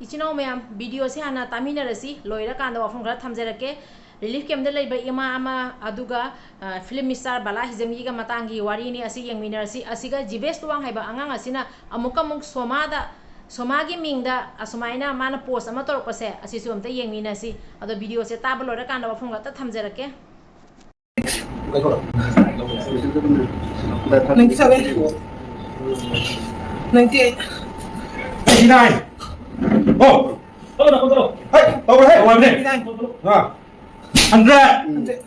इचिनाव ma'am video से आना तामीनरसी लोइरकांदा वाफम खरा थमजरके रिलीफ कैम्प लेबा इमा अमा अदुगा फिल्म स्टार बाला हिजमगी मतंगी वारीनी असी यंगमिनरसी असिगा जिबेस तुवांग हाइबा अंगांग असिना अमुक अमुक सोमागी मिंगदा असुमाइना माना पोस्ट अमा तोरपसे असिसु अमता यंगमिनसी अदो वीडियो से ताब लोइरकांदा वाफम खरा थमजरके 97 98 Oh, hey, over here, one minute. 100.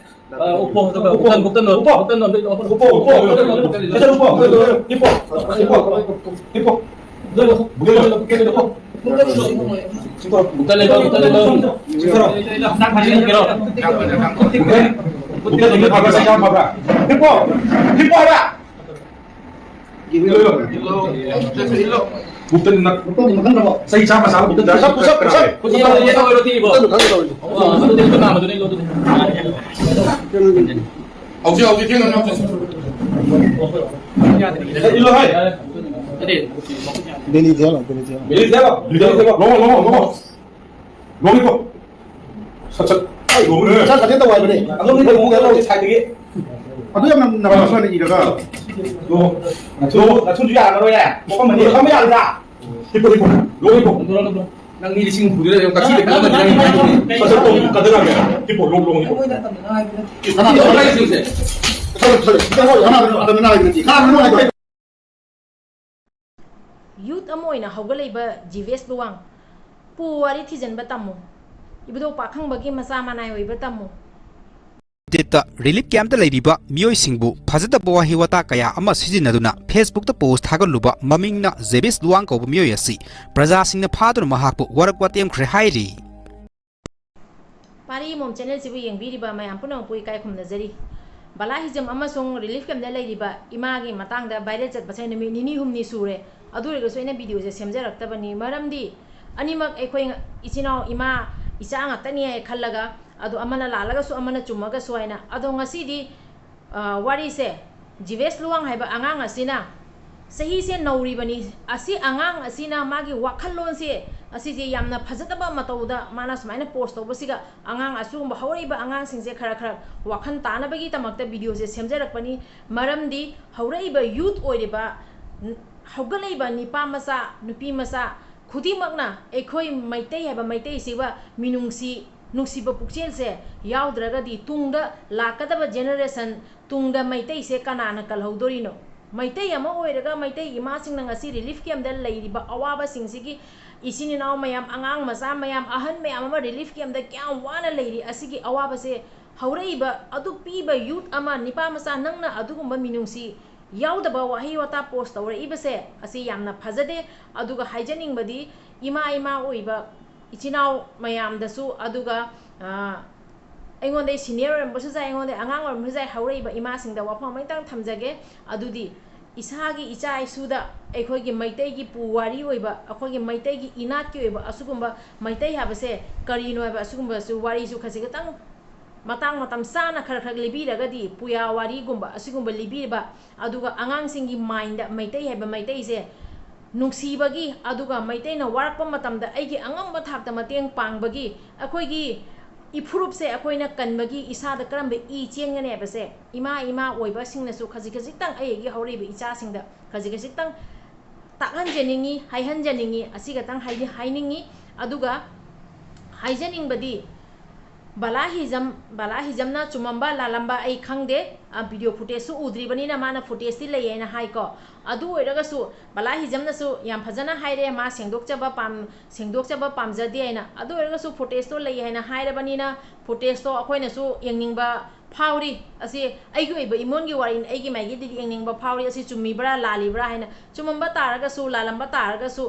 Upo. Bukan nak saya sama salah bukan dasar pusat. Audio听了吗？Ilo hai. Beli dia lah. Long itu. Sat. Long ni. Sat tadi tahu apa ni? Long ni tahu kan tahu cai lagi. Aduh yang nak masuk ni juga. Long. Nak tunjuk apa ni? Mau mana? Kamu yang ada. Hipo. Long. Nang ni sing budir yang kasih dekat mana ni? Pasal tu kadang ada. Hipo. Long. Youth amoina haugalaiba jives luang puwari thijan batamu ibdo pakhang bagi masa manai oi batamu Data relief camp ta leiriba mioi singbu phajata bawa hiwata kaya ama sijinaduna Facebook ta post thagaluba mamingna Jebes luang ko mioi asi praja singna phadun mahakpu warakwa tem khre hairi pari mom channel sibu yengbiriba mayam puno pui kai khumna jari bala hijam amasung relief camp da leiriba imagi matangda viral chat basai numi nini humni sure adurega soina video je semjaraktabani maramdi animak ekhoi ichinaw ima icha ngatani ai khallaga adu amana lalaga su amana chumaga suaina adu ngasidi wari se jives luang haiba angang asina sahi se nauri bani asi angang asina magi wakhal lon se asi je yamna phajataba matauda mana sumaina post tobasiga angang asu hawriba angang singse khara wakhan tana bagi tamakta video je semjarakpani maramdi hawriba youth oiriba haugalaiba nipa masa nupi masa खुदिमकना एखोई Meitei हैबा Meitei सिबा मिनुंगसी नुंगसिबा पुक्चेल से याउद्रगदी तुंगदा लाकदबा generation तुंगदा Meitei से कनाना कलहौदोरिनो मैतै अमा ओइरगा Meitei इमासिंगना ngasi relief camp दा लैरिबा अवाबा सिंगसिगी इसिनिनाव मयाम अंगांग मसा मयाम अहन मयाम अमा relief camp दा क्या वाना लैरि असिगी अवाबा से हौरैबा अदु पीबा यूथ अमा निपा मसा नंगना अदुगुंबा मिनुंगसी याउदबा वाही वता पोस्ट तौरइबसे असि यामना फजदे अदुगा हाइजनिंगबदी इमा ओइबा इचिनाव मयामदसु अदुगा अइगोंदे सीनियर रंबसु जाय अइगोंदे अंगांग रंबसु जाय हौरइबा इमासिंगदा वाफम मैतांग थमजगे अदुदी इसागी इचा इसुदा अखोगी मैतैगी पुवारी ओइबा अखोगी मैतैगी इनातकी ओइबा असुगुंबा Meitei हाबसे करिनो ओइबा असुगुंबसु वारीसु खसिगतंग matang sana khar libiragadi puya wari gumba asigumba libirba aduga angang singi mind maitai heba maitai se nungsibagi aduga maitai na warakpa matamda aigi angam ba thakta mateng pangbagi akoigi ifurup se akoina kanbagi isa da karambe I chengne base ima oiba singna su khajik tang aigi horiba icha singda khajik tang takan jeningi haihan jeningi asiga tang hainingi aduga haijaning badi bala hijam na chumamba lalamba ai khangde video footage su udribani na mana footage ti lei na hai ko adu oiraga su bala hijam na su yam phajana haire ma sengdokchaba pamjadi aina adu oiraga su footage to lei haina hairabani na footage to akoina su yengningba फाउरी असी आइगु इब इमोनगी Warren आइगी माइगी दिदि एंगनिंगबा फाउरी असी चुम्मीब्रा लालिब्रा हाइना चुमम्बा तारगसु लालम्बा तारगसु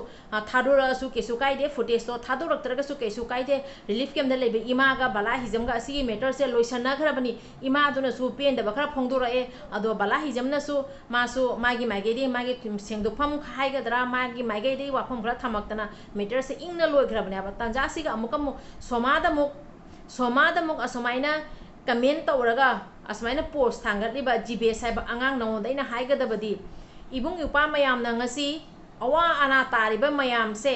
थादुरसु केसु काइदे footage तो थादुरक्तरगसु केसु काइदे relief camp दा लेबे इमागा बाला हिजमगा असी matter से लोइसना खरबनी इमा दुनसु पेंदबा खरा फोंदुरए अदो बाला हिजमनसु मासु मागी माइगेदि मागी सेंगदोफम हाइगदरा मागी माइगेदि वाफम खरा थमक्तना मैटर से इंगना लोइखरबने अब तंजासिगा अमुकमु सोमादमुक असमाइना कमेंट तौरगा असमाइना पोस्ट थांगतलिबा जिबेस हाइबा अंगांग नौदैना हाइगदबदी इबुंग युपा मयामना ngasi अवा अना तारिबा मयाम से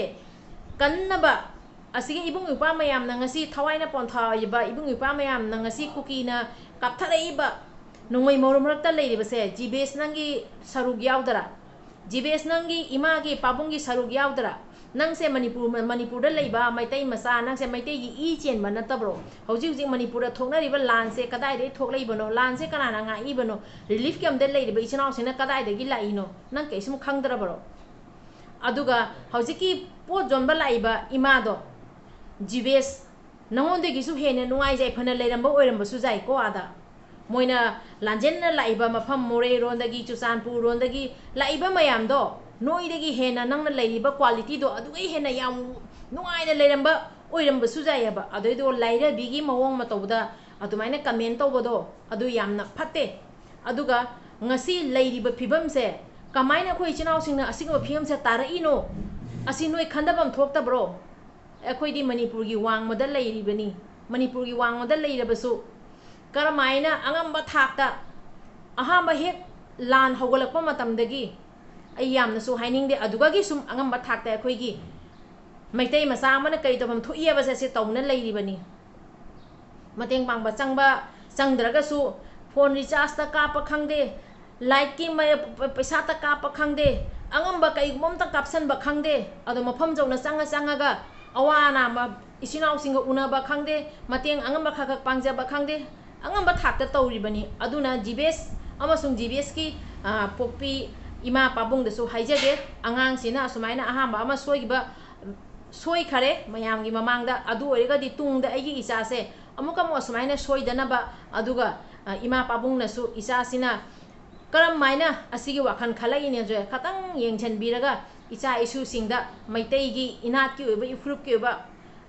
kannaba asige ibung ipa mayam na ngasi thawai na pontha iba ibung ipa mayam na ngasi kuki na kaptharei ba nongmai morum rakta leiriba se jibes nangi saruk yaudara jibes nangi ima gi pabung gi saruk yaudara nang se manipur da leiba maitai masa nang se maitai gi I chen ba natabro hauji hauji manipur da thokna riba lan se kadai dei thok leibano lan se kana na nga ibano relief camp da leiriba ichinaw sina kadai da gi laino nang kaisum khangdara baro aduga hauji ki po jonba laiba ima do jibes nangonde gi su hene nuai jai phana leiramba oiramba su jai ko ada moina lanjen na laiba mafam more rondagi chusanpur rondagi laiba mayam do noidagi hena nangna leiriba quality do adugai hena yam nuai na leiramba oiramba su jai aba adoi do laira bigi mawong matawda adumaina comment tawbodo adu yamna phatte aduga ngasi leiriba phibam se kamaina khoi chinaw singna asiga phibam se taraino asi noi khandabam thokta bro akhoi di manipur gi wang modal leiribani manipur gi wang modal leirabasu karamaina angamba thakta ahamba hek lan hogolakpa matamdagi ai yamna su haining de aduga gi sum angamba thakta akhoi gi maitai masa amana kai tobam thuiya se tawna leiribani mateng pangba changba changdraga su phone recharge ta kapa khangde light ki paisa ta kapa khangde angamba kai mom ta caption ba khangde ado mafam jawna changaga awana ma isinaw singa una ba khangde mateng angamba khakak pangja ba khangde angamba thakta tawribani aduna jibes amasung jibes ki pokpi ima pabung dasu haijage angang sina sumaina ahamba ama soiba soi khare mayam gi mamangda adu oirega di tungda aigi isa se amuka mo sumaina soidana ba aduga ima pabung nasu isa sina karam maina asigi wakhan khalai ne je khatang yengchen biraga isa isu singda maitai gi inat ki oiba ifrup ki oiba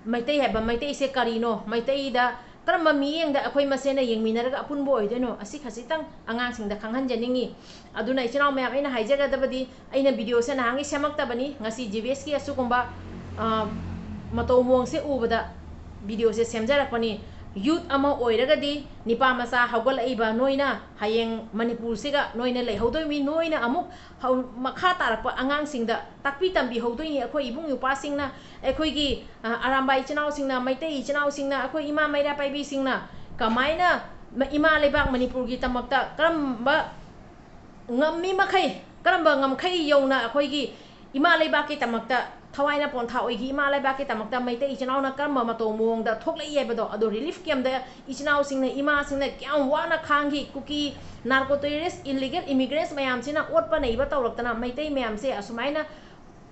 maitai haba maitai se karino maitai da karamba miyengda akhoi masena yengminaraga apunbo oideno asi khasitang angang singda khanghan janingi aduna ichinaw mayam aina haijaga dabadi aina video se nahangi semakta bani ngasi GBS ki asugumba mato mong se ubada video se semjarakpani youth ama oiragadi nipa masa hagol aiba noina hayeng manipur siga noina leihodoi mi noina amuk makha tarakpa angang singda takpi tambi hodoi ni akhoi ibung yupa singna akhoi gi arambai chinaw singna maitai chinaw singna akhoi ima maira paibi singna kamaina ima lebak manipur gi tamakta karamba ngammi makhai karamba ngamkhai yona akhoi gi ima lebak ki tamakta thawai na pontha oigi ima laipak ki tamakta maitai ichinaw na karma mato mong da thoklai yebado ado relief camp da ichinaw singna ima singna kyam wana khangi kuki narco terrorist illegal immigrants mayam sina otpa neiba tawraktana maitai mayam se asumaina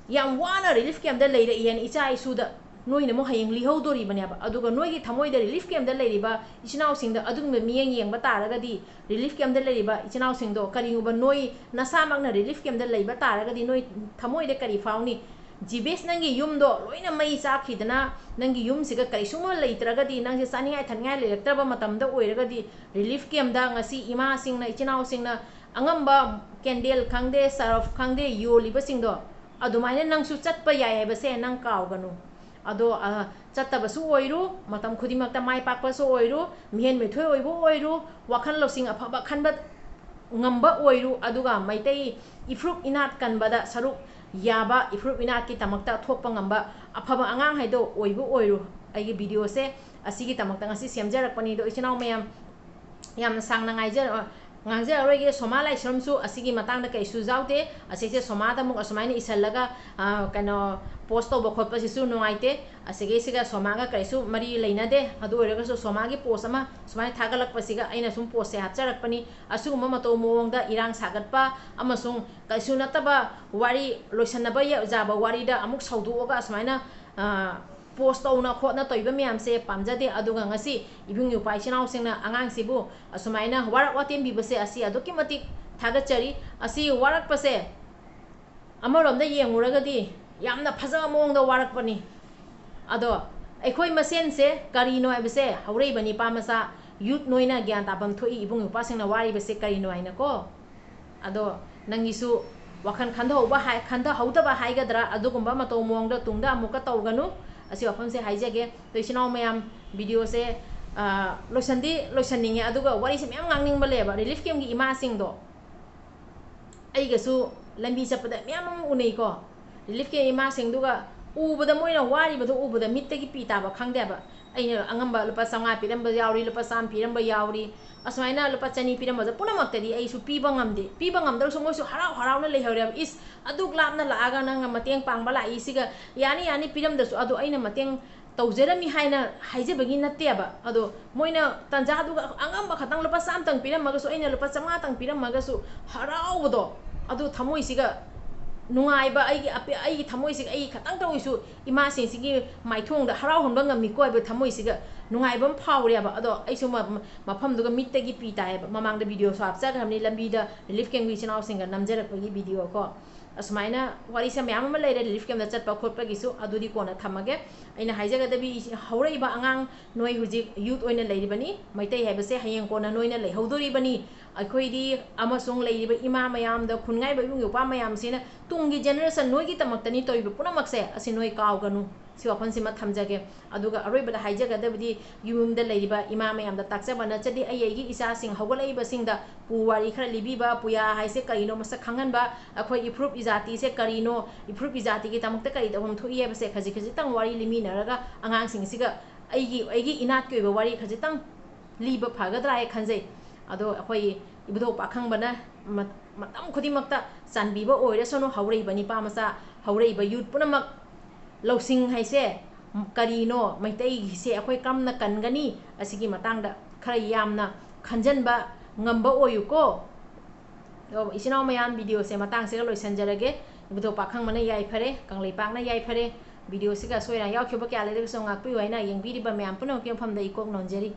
yam wana relief camp da leira yen icha isu da noina mo hayeng lihodori bane ba aduga noigi thamoi da relief camp da leiriba ichinaw singda adung miyeng yeng ba taragadi relief camp da leiriba ichinaw singdo karinguba noi nasamakna relief camp da leiba taragadi noi thamoi da kari fauni jibes nangi yum do loina mai sa khidana nangi yum siga kaisuma leitragadi nangse saningai thangai lektraba matamda oiragadi relief camp da ngasi ima singna ichinaw singna angamba candle khangde saruk khangde yoliba singdo adumaina nangsu chatpa yai ba se nang kauganu ado chattaba su oiru matam khudimakta mai pakpa su oiru mihen methoi oibo oiru wakhal losing afaba khanba ngamba oiru aduga maitai ifrup inat kanbada saruk yaba ifrup inat ki tamakta thokpa ngamba afaba angang haido oibu oiru aigi video se asigi tamakta ngasi semjarakpani do ichinaw mayam yam sangna ngaijar ngangja roige soma lai shramsu asigi matangda kai su jaute asise soma da muk asmaini isallaga kano post to bokhot pa sisu nuaite asige siga soma ga kai su mari leina de adu orega su soma gi post ama sumai thagalak pasiga aina sum post se hacharakpani asuguma mato mongda irang sagatpa amasung kai su nataba wari loisanaba ya jaba wari da amuk saudu ga asmaina post na khotna toiba myam se pamjade aduga ngasi ibung yu pai chinaw singna angang sibu asumaina warak watem bibase asi aduki mati thagachari asi warak pase amarom da yenguragadi yamna phaja mong da warak pani ado ekhoi masen se karino abse haurei bani pamasa youth noina gyan tabam thoi ibung yu pasingna wari base karino aina ko ado nangisu wakhan khanda ba hai khanda hauda ba hai gadra adugumba mato mong da tungda amuka tawganu asi wafam se haijage to ichinaw mayam video se loisanding aduga wari se myam ngangning baleba relief camp gi ima sing do ai ga su lambi chapada myam unei ko relief camp ima sing duga ꯎꯕꯗ ꯃꯣꯏꯅ ꯋꯥꯔꯤꯕꯗꯣ ꯎꯕꯗ ꯃꯤꯠꯇꯒꯤ ꯄꯤ ꯇꯥꯕ ꯈꯪꯗꯦꯕ ꯑꯩꯅ ꯑꯉꯝꯕ ꯂꯨꯄꯥ 500 ꯄꯤꯔꯝꯕ ꯌꯥꯎꯔꯤ ꯂꯨꯄꯥ 100 ꯄꯤꯔꯝꯕ ꯌꯥꯎꯔꯤ ꯑꯁꯨꯃꯥꯏꯅ ꯂꯨꯄꯥ 200 ꯄꯤꯔꯝꯕꯗ ꯄꯨꯝꯅꯃꯛꯇꯗꯤ ꯑꯩꯁꯨ ꯄꯤꯕ ꯉꯝꯗꯦ ꯄꯤꯕ ꯉꯝꯗ꯭ꯔꯁꯨ ꯃꯣꯏꯁꯨ ꯍꯔꯥꯎ ꯍꯔꯥꯎꯅ ꯂꯩꯍꯧꯔꯦꯕ ꯏꯁ ꯑꯗꯨꯛ ꯂꯥꯞꯅ ꯂꯥꯛꯑꯒ ꯅꯪꯅ ꯃꯇꯦꯡ ꯄꯥꯡꯕ ꯂꯥꯛꯏꯁꯤꯒ ꯌꯥꯅꯤ ꯌꯥꯅꯤ ꯄꯤꯔꯝꯗꯁꯨ ꯑꯗꯣ ꯑꯩꯅ ꯃꯇꯦꯡ ꯇꯧꯖꯔꯝꯃꯤ ꯍꯥꯏꯅ ꯍꯥꯏꯖꯕꯒꯤ ꯅꯠꯇꯦꯕ ꯑꯗꯣ ꯃꯣꯏꯅ ꯇꯟꯖꯥꯗꯨꯒ ꯑꯉꯝꯕ ꯈꯛꯇꯪ ꯂꯨꯄꯥ 100ꯇꯪ ꯄꯤꯔꯝꯃꯒꯁꯨ ꯑꯩꯅ ꯂꯨꯄꯥ 500ꯇꯪ ꯄꯤꯔꯝꯃꯒꯁꯨ ꯍꯔꯥꯎꯕꯗꯣ ꯑꯗꯨ ꯊꯃꯣꯏꯁꯤꯒ ꯅꯨꯡꯉꯥꯏꯕ ꯑꯩꯒꯤ ꯊꯃꯣꯏꯁꯤꯒ ꯑꯩ ꯈꯇꯪ ꯇꯧꯏꯁꯨ ꯏꯃꯥꯁꯤꯡꯁꯤꯒꯤ ꯃꯥꯏꯊꯣꯡꯗ ꯍꯔꯥꯎꯍꯟꯕ ꯉꯝꯃꯤꯀꯣ ꯍꯥꯏꯕ ꯊꯃꯣꯏꯁꯤꯒ ꯅꯨꯡꯉꯥꯏꯕ ꯑꯃ ꯐꯥꯎꯔꯦꯕ ꯑꯗꯣ ꯑꯩꯁꯨ ꯃꯐꯝꯗꯨꯒ ꯃꯤꯠꯇꯒꯤ ꯄꯤ ꯇꯥꯏꯌꯦꯕ ꯃꯃꯥꯡꯗ ꯚꯤꯗꯤꯑꯣꯁꯨ ꯍꯥꯞꯆꯈ꯭ꯔꯕꯅꯤ ꯂꯝꯕꯤꯗ ꯔꯤꯂꯤꯐ ꯀꯦꯝꯒꯤ ꯏꯆꯤꯜ ꯏꯅꯥꯎꯁꯤꯡꯒ ꯅꯝꯖꯔꯛꯄꯒꯤ ꯚꯤꯗꯤꯑꯣ ꯀꯣ ꯑꯁꯨꯃꯥꯏꯅ ꯋꯥꯔꯤꯁꯦ ꯃꯌꯥꯝ ꯑꯃ ꯂꯩꯔꯦ ꯔꯤꯂꯤꯐ ꯀꯦꯝꯗ ꯆꯠꯄ ꯈꯣꯠꯄꯒꯤꯁꯨ ꯑꯗꯨꯗꯤ ꯀꯣꯟꯅ ꯊꯝꯃꯒꯦ ꯑꯩꯅ ꯍꯥꯏꯖꯒꯗꯕꯤ ꯍꯧꯔꯛꯏꯕ ꯑꯉꯥꯡ ꯅꯣꯏ ꯍꯧꯖꯤꯛ ꯌꯨꯠ ꯑꯣꯏꯅ ꯂꯩꯔꯤꯕꯅꯤ ꯃꯩꯇꯩ ꯍꯥꯏꯕꯁꯦ ꯍꯌꯦꯡ ꯀꯣꯟꯅ ꯅꯣꯏꯅ ꯂꯩꯍꯧꯗꯣꯔꯤꯕꯅꯤ ꯑꯩꯈꯣꯏꯗꯤ ꯑꯃꯁꯨꯡ ꯂꯩꯔꯤꯕ ꯏꯃꯥ ꯃꯌꯥꯝꯗ ꯈꯨꯟꯉꯥꯏꯕ ꯏꯕꯨꯡ ꯏꯄ꯭ꯋꯥ ꯃꯌꯥꯝꯁꯤꯅ ꯇꯨꯡꯒꯤ ꯖꯦꯅꯦꯔꯦꯁꯟ ꯅꯣꯏꯒꯤꯗꯃꯛꯇꯅꯤ ꯇꯧꯔꯤꯕ ꯄꯨꯝꯅꯃꯛꯁꯦ ꯑꯁꯤ ꯅꯣꯏ ꯀꯥꯎꯒꯅꯨ ꯁꯤ ꯋꯥꯐꯝꯁꯤꯃ ꯊꯝꯖꯒꯦ ꯑꯗꯨꯒ ꯑꯔꯣꯏꯕꯗ ꯍꯥꯏꯖꯒꯗꯕꯗꯤ ꯌꯨꯝꯗ ꯂꯩꯔꯤꯕ ꯏꯃꯥ ꯃꯌꯥꯝꯗ ꯇꯥꯛꯆꯕ ꯅꯠꯆꯗꯦ ꯑꯩꯒꯤ ꯏꯆꯥꯁꯤꯡ ꯍꯧꯒꯠꯂꯛꯏꯕꯁꯤꯡꯗ ꯄꯨ ꯋꯥꯔꯤ ꯈꯔ ꯂꯤꯕꯤꯕ ꯄꯨꯌꯥ ꯍꯥꯏꯁꯦ ꯀꯔꯤꯅꯣ ꯃꯁꯛ ꯈꯪꯍꯟꯕ ꯑꯩꯈꯣꯏ ꯏꯐ꯭ꯔꯨꯞ ꯏꯖꯥꯇꯤꯁꯦ ꯀꯔꯤꯅꯣ ꯏꯐ꯭ꯔꯨꯞ ꯏꯖꯥꯇꯤꯒꯤꯗꯃꯛꯇ ꯀꯔꯤ ꯇꯧꯐꯝ ꯊꯣꯛꯏ ꯍꯥꯏꯕꯁꯦ ꯈꯖꯤꯛꯇꯪ ꯋꯥꯔꯤ ꯂꯤꯃꯤꯟꯅꯔꯒ ꯑꯉꯥꯡꯁꯤꯡꯁꯤꯒ ꯑꯩꯒꯤ ꯏꯅꯥꯠꯀꯤ ꯑꯣꯏꯕ ꯋꯥꯔꯤ ꯈꯖꯤꯛꯇꯪ ꯂꯤꯕ ꯐꯒꯗ꯭ꯔꯥ ꯍꯥꯏ ꯈꯟꯖꯩ ꯑꯗꯣ ꯑꯩꯈꯣꯏ ꯏꯕꯨꯙꯧ ꯄꯥꯈꯪꯕꯅ ꯃꯇꯝ ꯈꯨꯗꯤꯡꯃꯛꯇ ꯆꯥꯟꯕꯤꯕ ꯑꯣꯏꯔꯁꯅꯨ ꯍꯧꯔꯛꯏꯕ ꯅꯤꯄꯥ ꯃꯆꯥ ꯍꯧꯔꯛꯏꯕ ꯌꯨꯠ ꯄꯨꯝꯅꯃꯛ ꯂꯧꯁꯤꯡ ꯍꯥꯏꯁꯦ ꯀꯔꯤꯅꯣ ꯃꯩꯇꯩꯒꯤꯁꯦ ꯑꯩꯈꯣꯏ ꯀꯔꯝꯅ ꯀꯟꯒꯅꯤ ꯑꯁꯤꯒꯤ ꯃꯇꯥꯡꯗ ꯈꯔ ꯌꯥꯝꯅ ꯈꯟꯖꯟꯕ ꯉꯝꯕ ꯑꯣꯏꯌꯨꯀꯣ ꯏꯆꯤꯟ ꯏꯅꯥꯎ ꯃꯌꯥꯝ ꯚꯤꯗꯤꯑꯣꯁꯦ ꯃꯇꯥꯡꯁꯤꯒ ꯂꯣꯏꯁꯤꯟꯖꯔꯒꯦ ꯏꯕꯨꯙꯧ ꯄꯥꯈꯪꯕꯅ ꯌꯥꯏꯐꯔꯦ ꯀꯪꯂꯩꯄꯥꯛꯅ ꯌꯥꯏꯐꯔꯦ ꯚꯤꯗꯤꯑꯣꯁꯤꯒ ꯁꯣꯏꯗꯅ ꯌꯥꯎꯈꯤꯕ ꯀꯌꯥ ꯂꯩꯔꯒꯁꯨ ꯉꯥꯛꯄꯤꯌꯨ ꯍꯥꯏꯅ ꯌꯦꯡꯕꯤꯔꯤꯕ ꯃꯌꯥꯝ ꯄꯨꯝꯅꯃꯛꯀꯤ ꯃꯐꯝꯗ ꯏꯀꯣꯛ ꯅꯣꯟꯖꯔꯤ